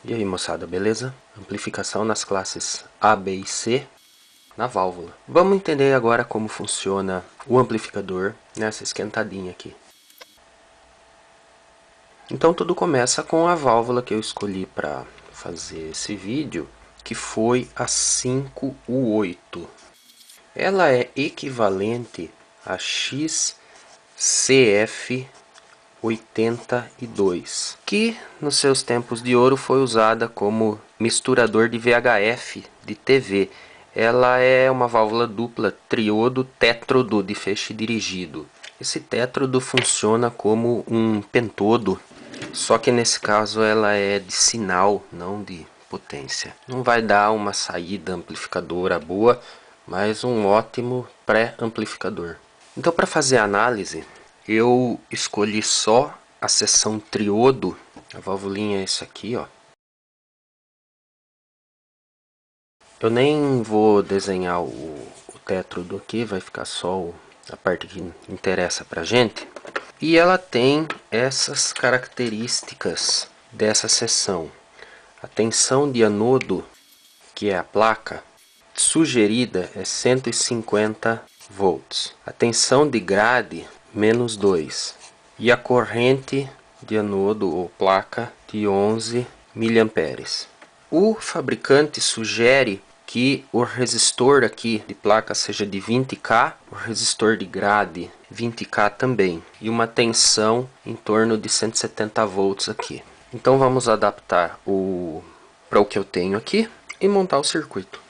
E aí moçada, beleza? Amplificação nas classes A, B e C na válvula. Vamos entender agora como funciona o amplificador nessa esquentadinha aqui. Então tudo começa com a válvula que eu escolhi para fazer esse vídeo, que foi a 5U8. Ela é equivalente a XCF82, que nos seus tempos de ouro foi usada como misturador de VHF de TV. Ela é uma válvula dupla triodo tétrodo de feixe dirigido. Esse tétrodo funciona como um pentodo, só que nesse caso ela é de sinal, não de potência. Não vai dar uma saída amplificadora boa, mas um ótimo pré-amplificador. Então, para fazer a análise, eu escolhi só a seção triodo. A valvulinha é essa aqui, ó. Eu nem vou desenhar o tétrodo aqui, vai ficar só a parte que interessa pra gente. E ela tem essas características dessa seção. A tensão de anodo, que é a placa, sugerida é 150 volts. A tensão de grade, menos 2. E a corrente de anodo ou placa de 11 miliamperes. O fabricante sugere que o resistor aqui de placa seja de 20K, o resistor de grade 20K também, e uma tensão em torno de 170 volts aqui. Então vamos adaptar para o que eu tenho aqui e montar o circuito.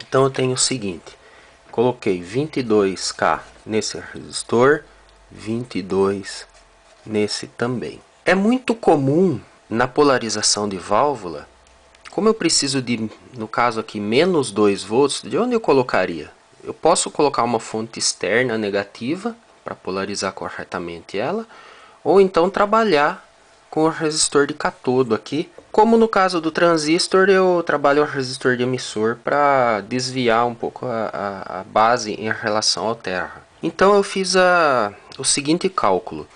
Então eu tenho o seguinte, coloquei 22K nesse resistor, 22 nesse também. É muito comum na polarização de válvula, como eu preciso de, no caso aqui, menos 2 volts, de onde eu colocaria? Eu posso colocar uma fonte externa negativa para polarizar corretamente ela, ou então trabalhar com o resistor de catodo aqui. Como no caso do transistor, eu trabalho o resistor de emissor para desviar um pouco a base em relação ao terra. Então eu fiz o seguinte cálculo.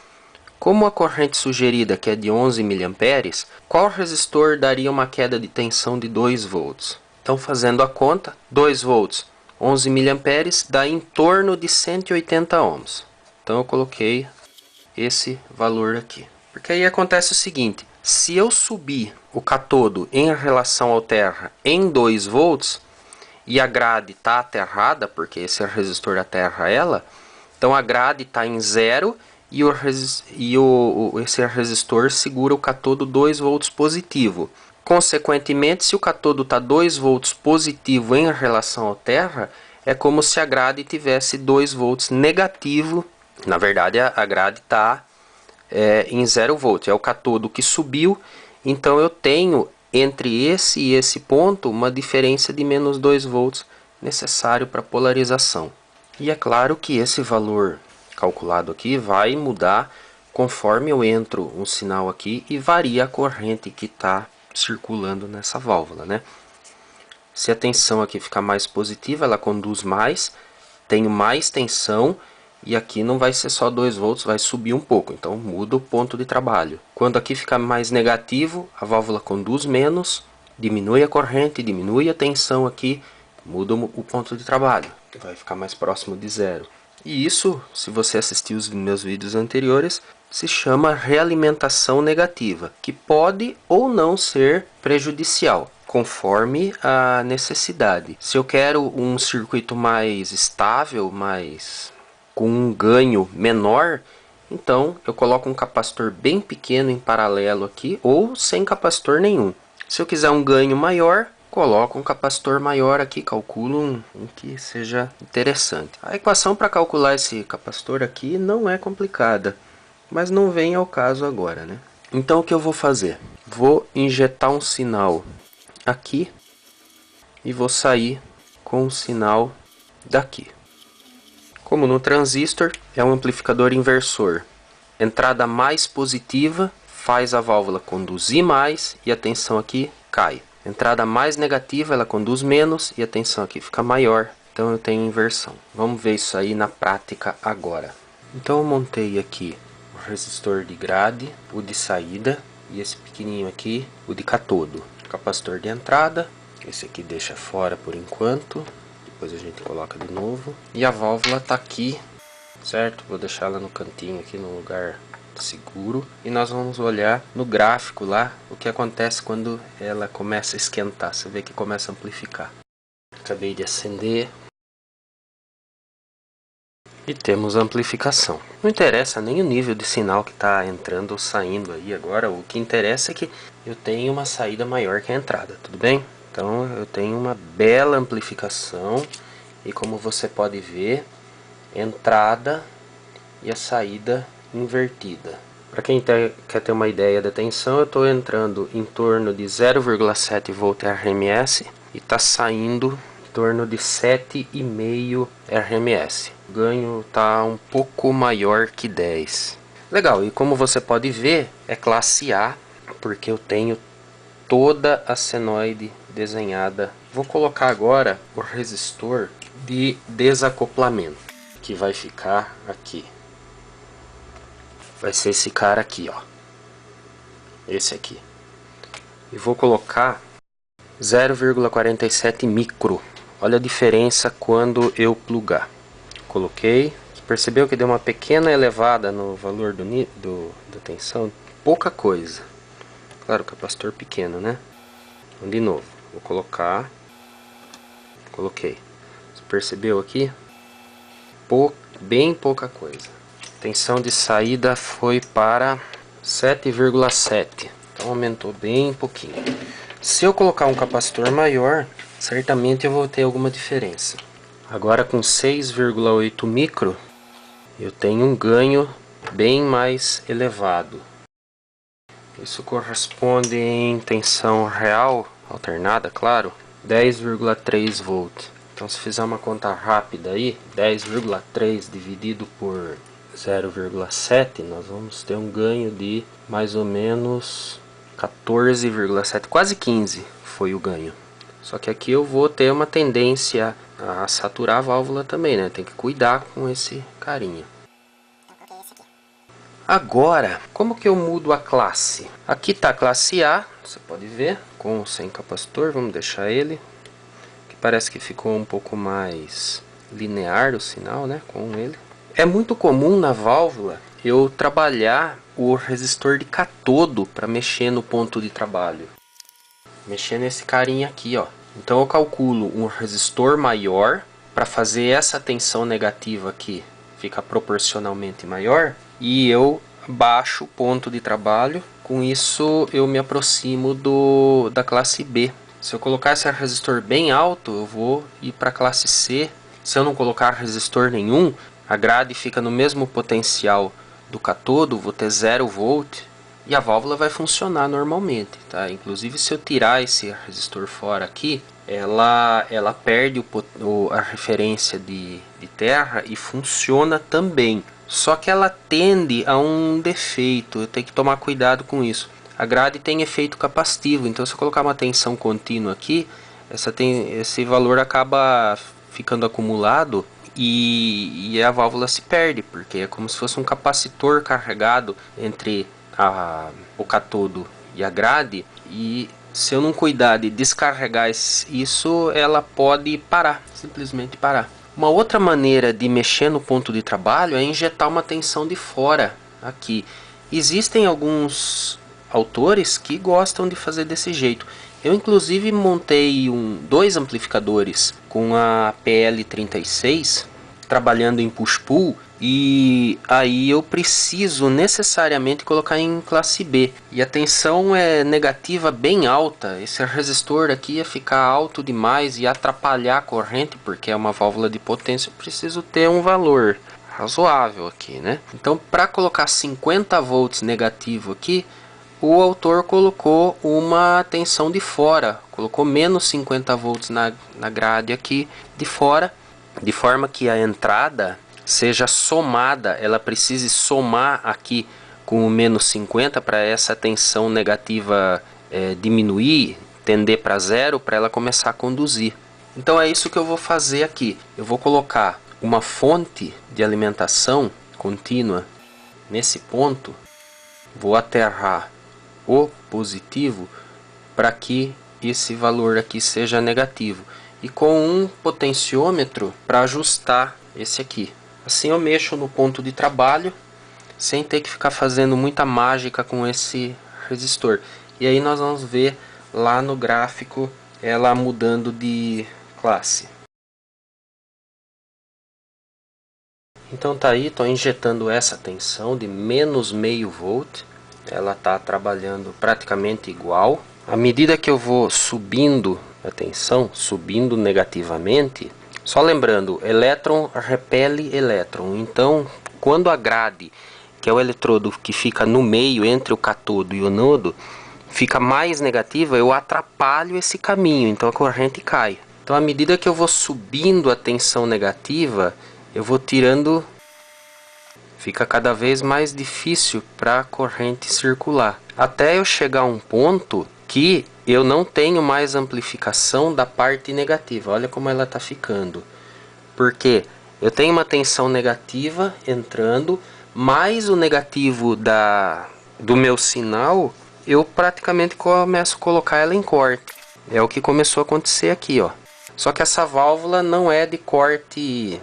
Como a corrente sugerida que é de 11 miliamperes, qual resistor daria uma queda de tensão de 2 volts? Então, fazendo a conta, 2 volts, 11 miliamperes, dá em torno de 180 ohms. Então eu coloquei esse valor aqui. Porque aí acontece o seguinte, se eu subir o catodo em relação ao terra em 2 volts, e a grade está aterrada, porque esse resistor aterra ela, então a grade está em 0 e esse resistor segura o catodo 2 volts positivo. Consequentemente, se o catodo está 2 volts positivo em relação ao terra, é como se a grade tivesse 2 volts negativo. Na verdade, a grade está em 0 volts, é o catodo que subiu, então eu tenho entre esse e esse ponto uma diferença de menos 2 volts necessário para polarização. E é claro que esse valor calculado aqui vai mudar conforme eu entro um sinal aqui e varia a corrente que está circulando nessa válvula, né? Se a tensão aqui ficar mais positiva, ela conduz mais, tenho mais tensão e aqui não vai ser só 2 volts, vai subir um pouco, então muda o ponto de trabalho. Quando aqui ficar mais negativo, a válvula conduz menos, diminui a corrente, diminui a tensão aqui, muda o ponto de trabalho, vai ficar mais próximo de 0. E isso, se você assistir os meus vídeos anteriores, se chama realimentação negativa, que pode ou não ser prejudicial, conforme a necessidade. Se eu quero um circuito mais estável, com um ganho menor, então eu coloco um capacitor bem pequeno em paralelo aqui, ou sem capacitor nenhum. Se eu quiser um ganho maior, coloco um capacitor maior aqui, calculo um que seja interessante. A equação para calcular esse capacitor aqui não é complicada, mas não vem ao caso agora, né? Então o que eu vou fazer? Vou injetar um sinal aqui e vou sair com um sinal daqui. Como no transistor, é um amplificador inversor. Entrada mais positiva faz a válvula conduzir mais e a tensão aqui cai. Entrada mais negativa, ela conduz menos e a tensão aqui fica maior. Então eu tenho inversão. Vamos ver isso aí na prática agora. Então eu montei aqui o resistor de grade, o de saída. e esse pequenininho aqui, o de catodo. Capacitor de entrada, esse aqui deixa fora por enquanto, depois a gente coloca de novo. E a válvula tá aqui, certo? Vou deixar ela no cantinho aqui, no lugar seguro. E nós vamos olhar no gráfico lá o que acontece quando ela começa a esquentar. Você vê que começa a amplificar. Acabei de acender. E temos amplificação. Não interessa nem o nível de sinal que está entrando ou saindo aí agora. O que interessa é que eu tenho uma saída maior que a entrada, tudo bem? Então eu tenho uma bela amplificação. E como você pode ver, entrada e a saída invertida. Para quem quer ter uma ideia da tensão, eu estou entrando em torno de 0,7 volt RMS e está saindo em torno de 7,5 RMS. O ganho está um pouco maior que 10. Legal, e como você pode ver, é classe A, porque eu tenho toda a senoide desenhada. Vou colocar agora o resistor de desacoplamento, que vai ficar aqui. Vai ser esse cara aqui, ó. Esse aqui. E vou colocar 0,47 micro. Olha a diferença quando eu plugar. Coloquei. Percebeu que deu uma pequena elevada no valor da tensão? Pouca coisa. Claro, capacitor pequeno, né? Então, de novo, vou colocar. Coloquei. Você percebeu aqui? Bem pouca coisa. Tensão de saída foi para 7,7. Então aumentou bem pouquinho. Se eu colocar um capacitor maior, certamente eu vou ter alguma diferença. Agora com 6,8 micro, eu tenho um ganho bem mais elevado. Isso corresponde em tensão real, alternada, claro, 10,3 volt. Então se fizer uma conta rápida aí, 10,3 dividido por 0,7, nós vamos ter um ganho de mais ou menos 14,7, quase 15 foi o ganho. Só que aqui eu vou ter uma tendência a saturar a válvula também, né? Tem que cuidar com esse carinha. Agora, como que eu mudo a classe? Aqui está a classe A, você pode ver, com ou sem capacitor, vamos deixar ele. Que parece que ficou um pouco mais linear o sinal, né? Com ele. É muito comum na válvula eu trabalhar o resistor de catodo para mexer no ponto de trabalho. Mexer nesse carinha aqui, ó. Então eu calculo um resistor maior para fazer essa tensão negativa aqui ficar proporcionalmente maior e eu baixo o ponto de trabalho. Com isso eu me aproximo da classe B. Se eu colocar esse resistor bem alto, eu vou ir para a classe C. Se eu não colocar resistor nenhum, a grade fica no mesmo potencial do catodo, vou ter 0 volt e a válvula vai funcionar normalmente, tá? Inclusive se eu tirar esse resistor fora aqui, ela perde a referência de terra e funciona também. Só que ela tende a um defeito, eu tenho que tomar cuidado com isso. A grade tem efeito capacitivo, então se eu colocar uma tensão contínua aqui, esse valor acaba ficando acumulado e a válvula se perde, porque é como se fosse um capacitor carregado entre o catodo e a grade, e se eu não cuidar de descarregar isso, ela pode parar, simplesmente parar. Uma outra maneira de mexer no ponto de trabalho é injetar uma tensão de fora aqui. Existem alguns autores que gostam de fazer desse jeito. Eu inclusive montei dois amplificadores com a PL36 trabalhando em push-pull, e aí eu preciso necessariamente colocar em classe B. E a tensão é negativa bem alta. Esse resistor aqui ia ficar alto demais e atrapalhar a corrente, porque é uma válvula de potência. Eu preciso ter um valor razoável aqui, né? Então para colocar 50 volts negativo aqui, o autor colocou uma tensão de fora, colocou menos 50 volts na grade aqui de fora, de forma que a entrada seja somada, ela precise somar aqui com o menos 50 para essa tensão negativa diminuir, tender para zero, para ela começar a conduzir. Então é isso que eu vou fazer aqui. Eu vou colocar uma fonte de alimentação contínua nesse ponto, vou aterrar o positivo para que esse valor aqui seja negativo. E com um potenciômetro para ajustar esse aqui. Assim eu mexo no ponto de trabalho sem ter que ficar fazendo muita mágica com esse resistor. E aí nós vamos ver lá no gráfico ela mudando de classe. Então tá aí, estou injetando essa tensão de menos meio volt. Ela está trabalhando praticamente igual. À medida que eu vou subindo a tensão, subindo negativamente, só lembrando, elétron repele elétron. Então, quando a grade, que é o eletrodo que fica no meio entre o cátodo e o anodo, fica mais negativa, eu atrapalho esse caminho, então a corrente cai. Então, à medida que eu vou subindo a tensão negativa, eu vou tirando, fica cada vez mais difícil para a corrente circular. Até eu chegar a um ponto que eu não tenho mais amplificação da parte negativa. Olha como ela está ficando. Porque eu tenho uma tensão negativa entrando, mais o negativo do meu sinal, eu praticamente começo a colocar ela em corte. É o que começou a acontecer aqui, ó. Só que essa válvula não é de corte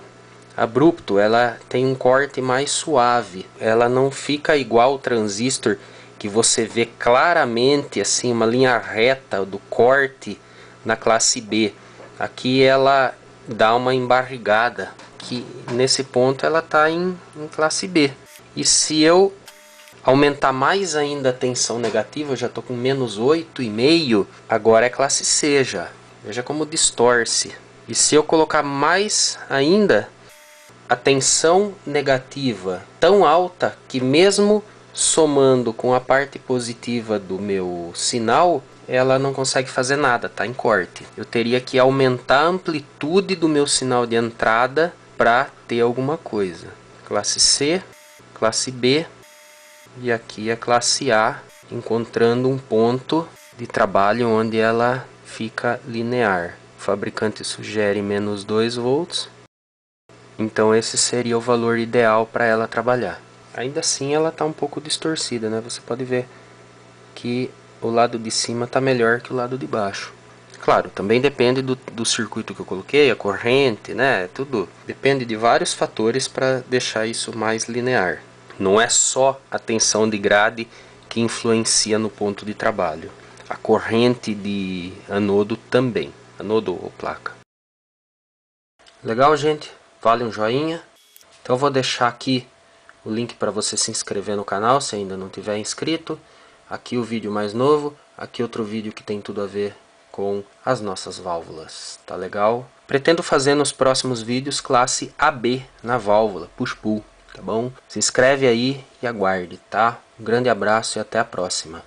abrupto, ela tem um corte mais suave. Ela não fica igual o transistor, que você vê claramente assim uma linha reta do corte na classe B. Aqui ela dá uma embarrigada, que nesse ponto ela está em classe B. E se eu aumentar mais ainda a tensão negativa, eu já estou com menos 8,5, agora é classe C já. Veja como distorce. E se eu colocar mais ainda, a tensão negativa tão alta que mesmo somando com a parte positiva do meu sinal, ela não consegue fazer nada, tá em corte. Eu teria que aumentar a amplitude do meu sinal de entrada para ter alguma coisa. Classe C, classe B e aqui a classe A, encontrando um ponto de trabalho onde ela fica linear. O fabricante sugere menos 2 volts. Então esse seria o valor ideal para ela trabalhar. Ainda assim ela está um pouco distorcida, né? Você pode ver que o lado de cima está melhor que o lado de baixo. Claro, também depende do circuito que eu coloquei, a corrente, né? Tudo depende de vários fatores para deixar isso mais linear. Não é só a tensão de grade que influencia no ponto de trabalho. A corrente de anodo também. Anodo ou placa. Legal, gente? Vale um joinha. Então eu vou deixar aqui o link para você se inscrever no canal se ainda não tiver inscrito. Aqui o vídeo mais novo. Aqui outro vídeo que tem tudo a ver com as nossas válvulas. Tá legal? Pretendo fazer nos próximos vídeos classe AB na válvula, push-pull. Tá bom? Se inscreve aí e aguarde, tá? Um grande abraço e até a próxima.